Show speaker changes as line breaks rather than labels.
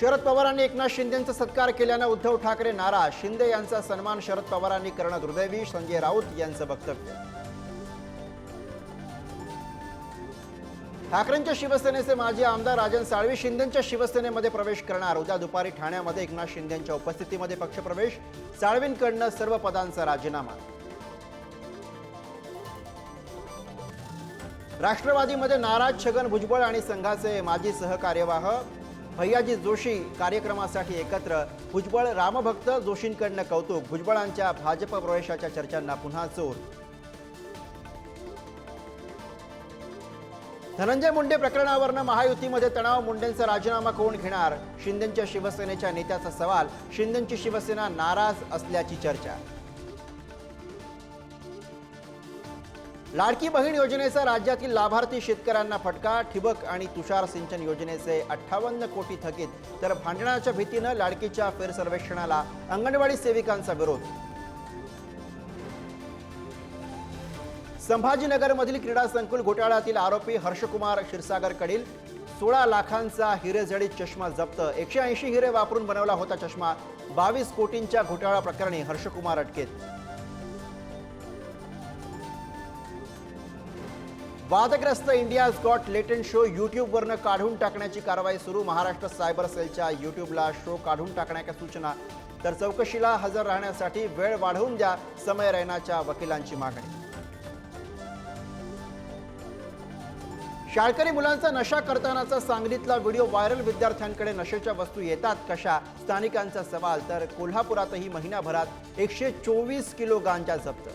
शरद पवारांनी एकनाथ शिंदेंचा सत्कार केल्याने उद्धव ठाकरे नाराज। शिंदे यांचा सन्मान शरद पवारांनी करणं दुर्दैवी, संजय राऊत यांचं वक्तव्य। ठाकरेंच्या शिवसेनेचे माजी आमदार राजन साळवी शिंदेंच्या शिवसेनेमध्ये प्रवेश करणार। उद्या दुपारी ठाण्यामध्ये एकनाथ शिंदेंच्या उपस्थितीमध्ये पक्षप्रवेश। साळवींकडनं सर्व पदांचा राजीनामा। राष्ट्रवादीमध्ये नाराज छगन भुजबळ आणि संघाचे माजी सहकार्यवाह भैयाजी जोशी कार्यक्रमासाठी एकत्र। भुजबळ रामभक्त, जोशींकडनं कौतुक। भुजबळांच्या भाजप प्रवेशाच्या चर्चांना पुन्हा जोर। धनंजय मुंडे प्रकरणावरनं महायुतीमध्ये तणाव, मुंडेंचा राजीनामा कोण घेणार? शिंदेंच्या शिवसेनेच्या नेत्याचा सवाल। शिंदेंची शिवसेना नाराज असल्याची चर्चा। लाडकी बहीण योजनेचा राज्यातील लाभार्थी शेतकऱ्यांना फटका। ठिबक आणि तुषार सिंचन योजनेचे 58 कोटी थकीत, तर भांडणाच्या भीतीनं लाडकीच्या फेरसर्वेक्षणाला अंगणवाडी सेविकांचा विरोध। संभाजीनगरमधील क्रीडा संकुल घोटाळ्यातील आरोपी हर्षकुमार क्षीरसागरकडील 16 लाखांचा हिरेजडित चष्मा जप्त। 180 हिरे वापरून बनवला होता चष्मा। 22 कोटींच्या घोटाळा प्रकरणी हर्षकुमार अटकेत। वादग्रस्त इंडियाज गॉट लेटेंट शो यूट्यूबवरनं काढून टाकण्याची कारवाई सुरू। महाराष्ट्र सायबर सेलच्या यूट्यूबला शो काढून टाकण्याच्या सूचना, तर चौकशीला हजर राहण्यासाठी वेळ वाढवून द्या, समय रैनाच्या वकिलांची मागणी। शाळकरी मुलांचा नशा करतानाचा सांगलीतला व्हिडिओ व्हायरल। विद्यार्थ्यांकडे नशेच्या वस्तू येतात कशा? स्थानिकांचा सवाल। तर कोल्हापुरातही महिनाभरात 124 किलो गांजा जप्त।